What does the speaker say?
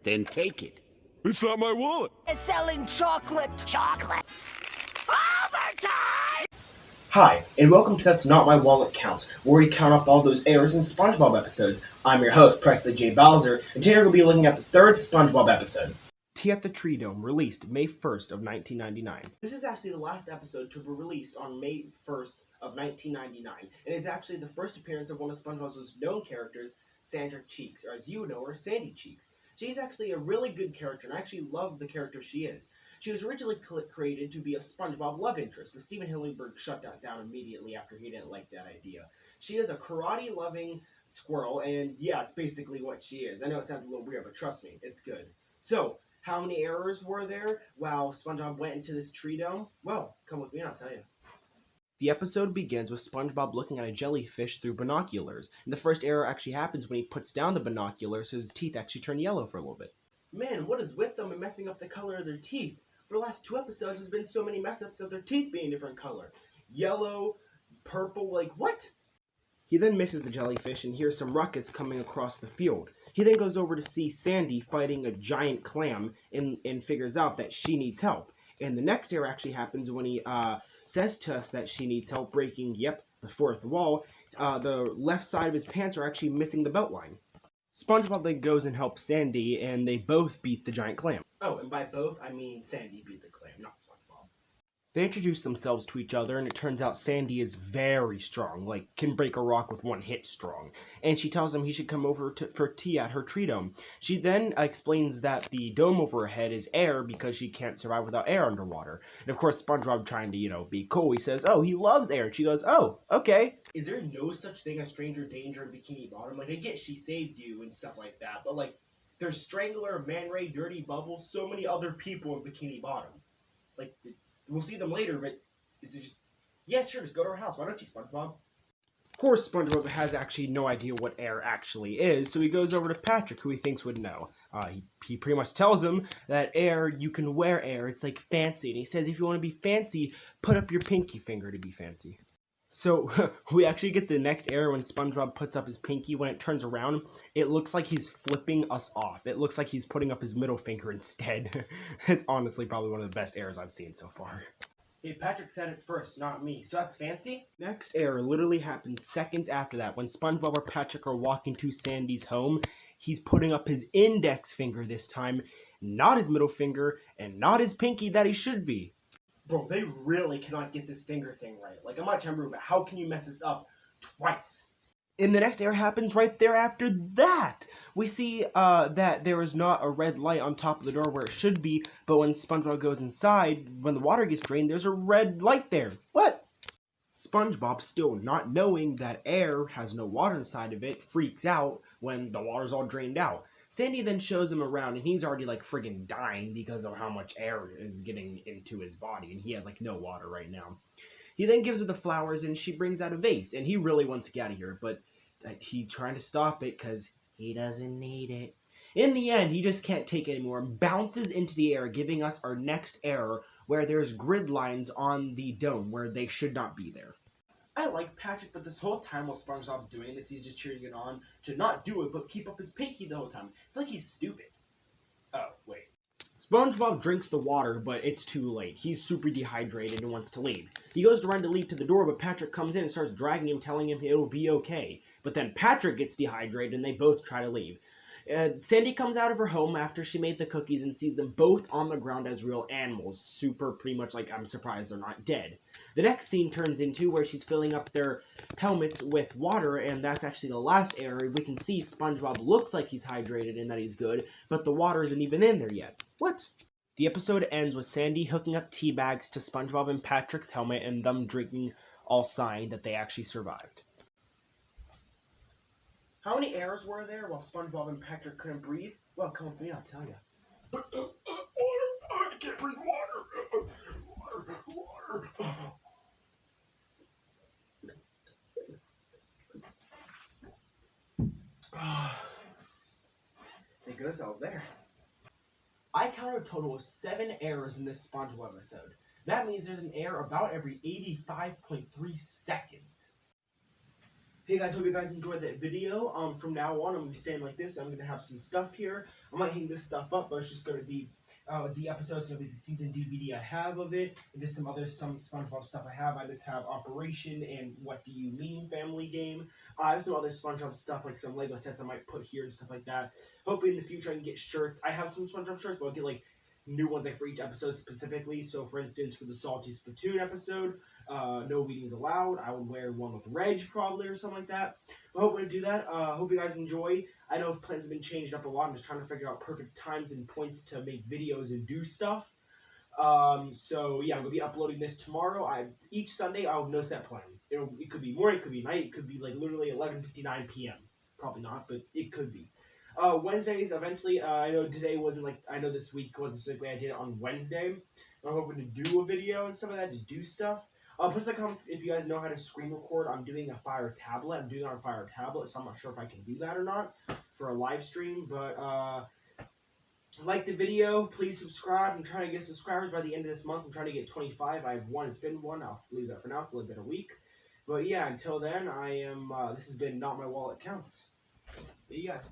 Then take it. It's not my wallet. It's selling chocolate. Chocolate. Overtime! Hi, and welcome to That's Not My Wallet Counts, where we count up all those errors in SpongeBob episodes. I'm your host, Presley J. Bowser, and today we'll be looking at the third SpongeBob episode. Tea at the Treedome, released May 1st of 1999. This is actually the last episode to be released on May 1st of 1999, and is actually the first appearance of one of SpongeBob's most known characters, Sandra Cheeks, or as you know her, Sandy Cheeks. She's actually a really good character, and I actually love the character she is. She was originally created to be a SpongeBob love interest, but Steven Hillenburg shut that down immediately after he didn't like that idea. She is a karate-loving squirrel, and yeah, it's basically what she is. I know it sounds a little weird, but trust me, it's good. So, how many errors were there while SpongeBob went into this tree dome? Well, come with me and I'll tell you. The episode begins with SpongeBob looking at a jellyfish through binoculars, and the first error actually happens when he puts down the binoculars so his teeth actually turn yellow for a little bit. Man, what is with them and messing up the color of their teeth? For the last two episodes, there's been so many mess-ups of their teeth being a different color. Yellow, purple, like what? He then misses the jellyfish and hears some ruckus coming across the field. He then goes over to see Sandy fighting a giant clam and figures out that she needs help. And the next error actually happens when he says to us that she needs help breaking, the fourth wall. The left side of his pants are actually missing the belt line. SpongeBob then goes and helps Sandy, and they both beat the giant clam. Oh, and by both, I mean Sandy beat the clam, not SpongeBob. They introduce themselves to each other, and it turns out Sandy is very strong, like can break a rock with one hit strong. And she tells him he should come over for tea at her Treedome. She then explains that the dome over her head is air because she can't survive without air underwater. And of course, SpongeBob trying to, be cool, he says, oh, he loves air. And she goes, oh, okay. Is there no such thing as stranger danger in Bikini Bottom? Like, I get she saved you and stuff like that, but like, there's Strangler, Man Ray, Dirty Bubbles, so many other people in Bikini Bottom. Like, we'll see them later, but is it just... Yeah, sure, just go to her house. Why don't you, SpongeBob? Of course, SpongeBob has actually no idea what air actually is, so he goes over to Patrick, who he thinks would know. He pretty much tells him that air, you can wear air. It's like fancy. And he says if you want to be fancy, put up your pinky finger to be fancy. So, we actually get the next error when SpongeBob puts up his pinky. When it turns around, it looks like he's flipping us off. It looks like he's putting up his middle finger instead. It's honestly probably one of the best errors I've seen so far. Hey, Patrick said it first, not me. So that's fancy? Next error literally happens seconds after that. When SpongeBob or Patrick are walking to Sandy's home, he's putting up his index finger this time, not his middle finger, and not his pinky that he should be. Bro, they really cannot get this finger thing right. Like, I'm not trying to prove it. How can you mess this up twice? And the next error happens right there after that. We see that there is not a red light on top of the door where it should be, but when SpongeBob goes inside, when the water gets drained, there's a red light there. What? SpongeBob, still not knowing that air has no water inside of it, freaks out when the water's all drained out. Sandy then shows him around, and he's already, friggin' dying because of how much air is getting into his body, and he has, no water right now. He then gives her the flowers, and she brings out a vase, and he really wants to get out of here, but he's trying to stop it because he doesn't need it. In the end, he just can't take it anymore and bounces into the air, giving us our next error, where there's grid lines on the dome where they should not be there. I like Patrick, but this whole time while SpongeBob's doing this, he's just cheering it on to not do it, but keep up his pinky the whole time. It's like he's stupid. Oh, wait. SpongeBob drinks the water, but it's too late. He's super dehydrated and wants to leave. He goes to run to leave to the door, but Patrick comes in and starts dragging him, telling him it'll be okay. But then Patrick gets dehydrated, and they both try to leave. Sandy comes out of her home after she made the cookies and sees them both on the ground as real animals. Super, pretty much like, I'm surprised they're not dead. The next scene turns into where she's filling up their helmets with water, and that's actually the last error. We can see SpongeBob looks like he's hydrated and that he's good, but the water isn't even in there yet. What? The episode ends with Sandy hooking up tea bags to SpongeBob and Patrick's helmet and them drinking, all sign that they actually survived. How many errors were there while SpongeBob and Patrick couldn't breathe? Well, come with me, I'll tell you. Water! I can't breathe water! Water! Thank goodness that was there. I counted a total of 7 errors in this SpongeBob episode. That means there's an error about every 85.3 seconds. Hey guys, hope you guys enjoyed that video. From now on, I'm going to be staying like this. I'm going to have some stuff here. I might hang this stuff up, but it's just going to be the episode's going to be the season DVD I have of it, and just some SpongeBob stuff I have. I just have Operation and What Do You Mean Family Game. I have some other SpongeBob stuff, like some Lego sets I might put here and stuff like that. Hopefully in the future I can get shirts. I have some SpongeBob shirts, but I'll get like new ones like for each episode specifically. So for instance, for the Salty Spittoon episode, no meetings allowed, I would wear one with Reg probably or something like that. I hope to do that. Hope you guys enjoy. I know plans have been changed up a lot. I'm just trying to figure out perfect times and points to make videos and do stuff. So yeah, I'm gonna be uploading this tomorrow. Each Sunday I'll have no set plan. It could be morning, it could be night, it could be like literally 11:59 p.m. Probably not, but it could be. Wednesdays eventually. I know today wasn't like I know this week wasn't specifically. I did it on Wednesday. I'm hoping to do a video and stuff like that. Just do stuff. Put in the comments if you guys know how to screen record. I'm doing a Fire tablet. I'm doing it on a Fire tablet, so I'm not sure if I can do that or not for a live stream. But like the video, please subscribe. I'm trying to get subscribers by the end of this month. I'm trying to get 25. I have one. It's been one. I'll leave that for now. It's a little bit a week. But yeah, until then, I am. This has been Not My Wallet Counts. See you guys.